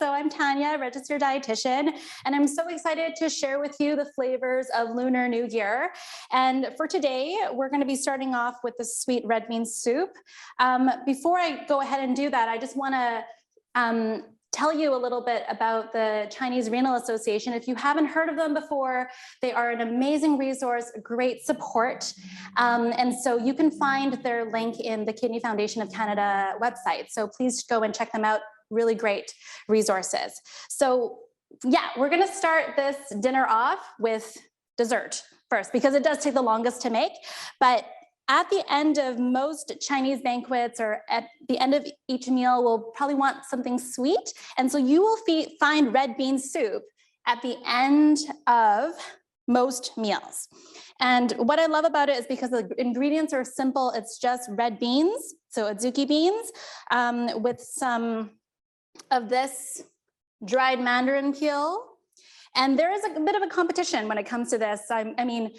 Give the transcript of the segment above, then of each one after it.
So I'm Tanya, registered dietitian, and I'm so excited to share with you the flavors of Lunar New Year. And for today, we're going to be starting off with the sweet red bean soup. Before I go ahead and do that, I just want to tell you a little bit about the Chinese Renal Association. If you haven't heard of them before, they are an amazing resource, great support. And so you can find their link in the Kidney Foundation of Canada website. So please go and check them out. Really great resources. So yeah, we're gonna start this dinner off with dessert first, because it does take the longest to make. But at the end of most Chinese banquets, or at the end of each meal, we'll probably want something sweet. And so you will find red bean soup at the end of most meals. And what I love about it is because the ingredients are simple. It's just red beans, so adzuki beans, with some of this dried mandarin peel. And there is a bit of a competition when it comes to this. The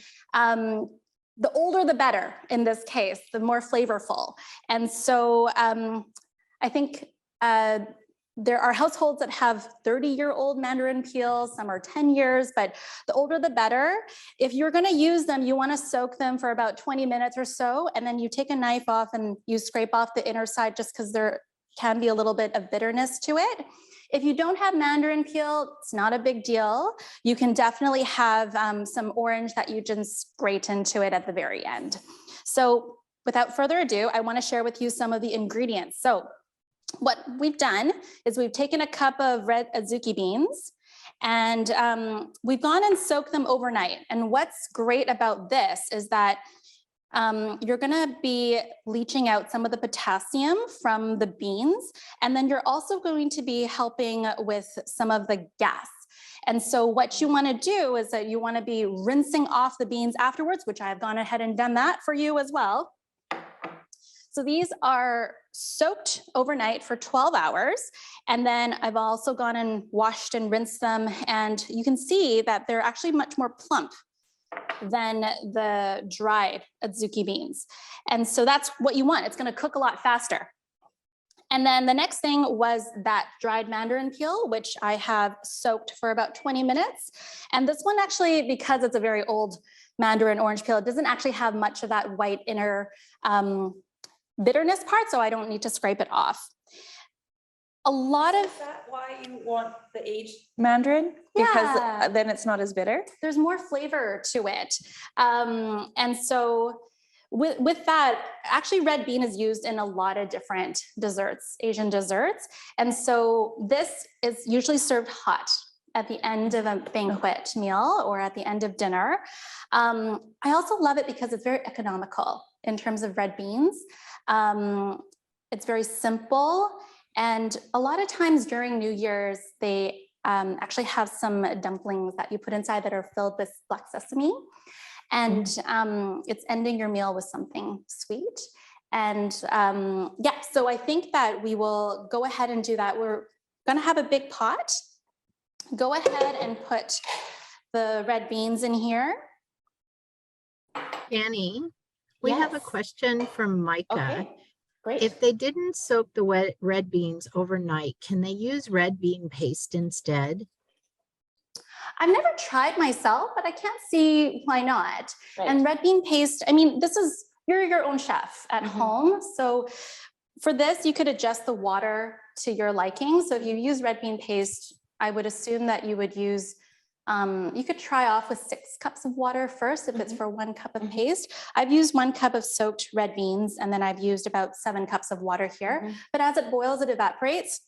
older the better in this case, the more flavorful. And so I think there are households that have 30-year-old mandarin peels, some are 10 years, but the older the better. If you're gonna use them, you wanna soak them for about 20 minutes or so, and then you take a knife off and you scrape off the inner side just because there can be a little bit of bitterness to it. If you don't have mandarin peel, it's not a big deal. You can definitely have some orange that you just grate into it at the very end. So without further ado, I want to share with you some of the ingredients. So what we've done is we've taken a cup of red adzuki beans, and we've gone and soaked them overnight. And what's great about this is that you're gonna be leaching out some of the potassium from the beans, and then you're also going to be helping with some of the gas. And so what you wanna do is that you wanna be rinsing off the beans afterwards, which I've gone ahead and done that for you as well. So these are soaked overnight for 12 hours. And then I've also gone and washed and rinsed them. And you can see that they're actually much more plump than the dried adzuki beans. And so that's what you want. It's gonna cook a lot faster. And then the next thing was that dried mandarin peel, which I have soaked for about 20 minutes. And this one actually, because it's a very old mandarin orange peel, it doesn't actually have much of that white inner bitterness part, so I don't need to scrape it off. A lot of— Is that why you want the aged mandarin? Because then it's not as bitter? There's more flavor to it. And so with that, actually red bean is used in a lot of different desserts, Asian desserts. And so this is usually served hot at the end of a banquet meal or at the end of dinner. I also love it because it's very economical in terms of red beans. It's very simple. And a lot of times during New Year's, they actually have some dumplings that you put inside that are filled with black sesame. And it's ending your meal with something sweet. And yeah, so I think that we will go ahead and do that. We're gonna have a big pot. Go ahead and put the red beans in here. Annie, we have a question from Micah. Okay. Great. If they didn't soak the red beans overnight, can they use red bean paste instead? I've never tried myself, but I can't see why not. Right. And red bean paste, I mean, you're your own chef at home. So for this, you could adjust the water to your liking. So if you use red bean paste, I would assume that you would use, you could try off with 6 cups of water first if it's for 1 cup of paste. I've used 1 cup of soaked red beans, and then I've used about 7 cups of water here. But as it boils, it evaporates.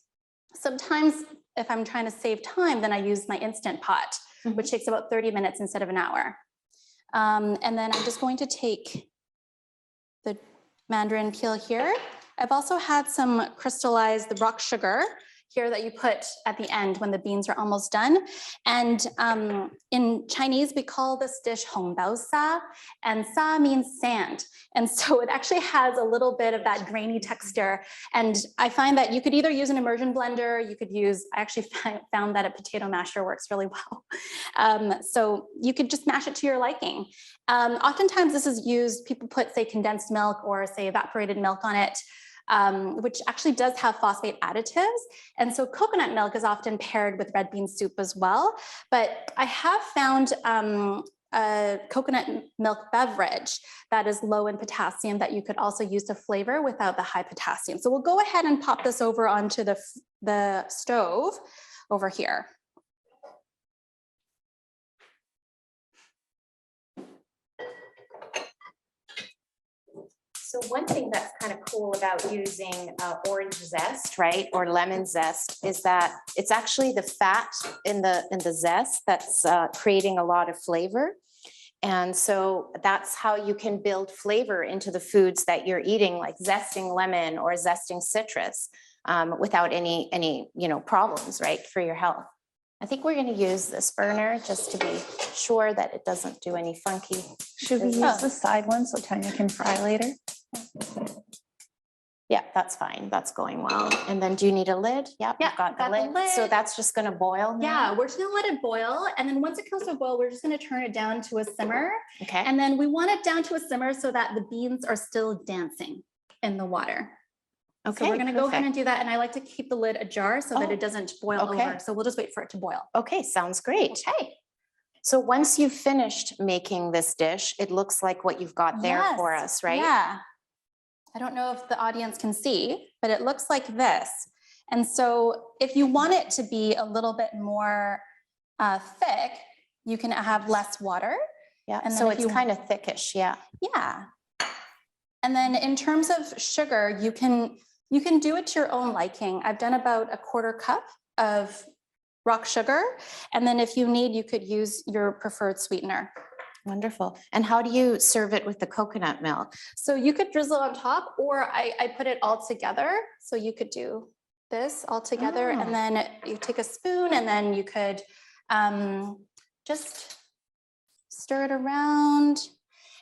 Sometimes if I'm trying to save time, then I use my Instant Pot, which takes about 30 minutes instead of an hour. And then I'm just going to take the mandarin peel here. I've also had some crystallized rock sugar here that you put at the end when the beans are almost done. And in Chinese, we call this dish hong bao sa, and sa means sand. And so it actually has a little bit of that grainy texture. And I find that you could either use an immersion blender, you could use, I actually found that a potato masher works really well. So you could just mash it to your liking. Oftentimes this is used, people put say condensed milk or say evaporated milk on it. which actually does have phosphate additives. And so coconut milk is often paired with red bean soup as well. But I have found a coconut milk beverage that is low in potassium that you could also use to flavor without the high potassium. So we'll go ahead and pop this over onto the stove over here. So one thing that's kind of cool about using orange zest, right, or lemon zest, is that it's actually the fat in the zest that's creating a lot of flavor. And so that's how you can build flavor into the foods that you're eating, like zesting lemon or zesting citrus, without any problems, right, for your health. I think we're going to use this burner just to be sure that it doesn't do any funky. Should we use the side one so Tanya can fry later? Yeah, that's fine. That's going well. And then do you need a lid? Yep, Yeah, you've got the got the lid. lid. So that's just going to boil now? Yeah, we're just gonna let it boil. And then once it comes to a boil, we're just gonna turn it down to a simmer. Okay. And then we want it down to a simmer so that the beans are still dancing in the water. Okay, So we're gonna go ahead perfect. and do that. And I like to keep the lid ajar so that Oh, it doesn't boil okay. over. So we'll just wait for it to boil. Okay, sounds great. Okay. So once you've finished making this dish, it looks like what you've got there for Yes, us, right? Yeah. I don't know if the audience can see, but it looks like this. And so if you want it to be a little bit more thick, you can have less water. Yeah, And so then if it's you- kind of thickish, yeah. Yeah. And then in terms of sugar, you can do it to your own liking. I've done about a 1/4 cup of rock sugar. And then if you need, you could use your preferred sweetener. Wonderful. And how do you serve it with the coconut milk? So you could drizzle on top, or I put it all together. So you could do this all together, Oh. and then you take a spoon, and then you could just stir it around.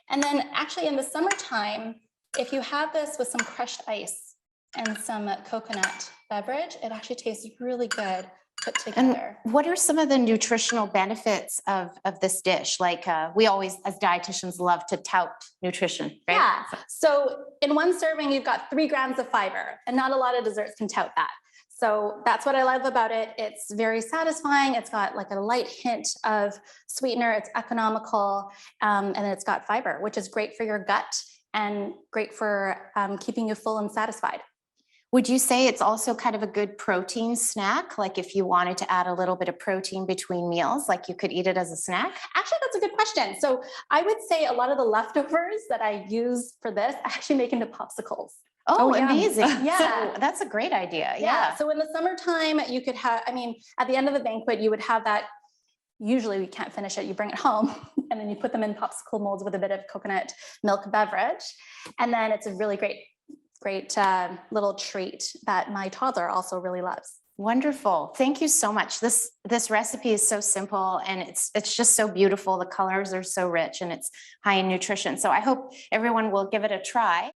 And then actually in the summertime, if you have this with some crushed ice and some coconut beverage, it actually tastes really good put together. And what are some of the nutritional benefits of this dish? Like we always, as dietitians, love to tout nutrition, right? Yeah. So in one serving, you've got 3 grams of fiber, and not a lot of desserts can tout that. So that's what I love about it. It's very satisfying. It's got like a light hint of sweetener. It's economical, and it's got fiber, which is great for your gut and great for keeping you full and satisfied. Would you say it's also kind of a good protein snack? Like if you wanted to add a little bit of protein between meals, like you could eat it as a snack? Actually, that's a good question. So I would say a lot of the leftovers that I use for this, I actually make into popsicles. Oh, yum. amazing. Yeah. So that's a great idea. Yeah. So in the summertime, you could have, I mean, at the end of the banquet, you would have that. Usually we can't finish it. You bring it home and then you put them in popsicle molds with a bit of coconut milk beverage. And then it's a really great little treat that my toddler also really loves. Wonderful. Thank you so much. This recipe is so simple and it's just so beautiful. The colors are so rich and it's high in nutrition. So I hope everyone will give it a try.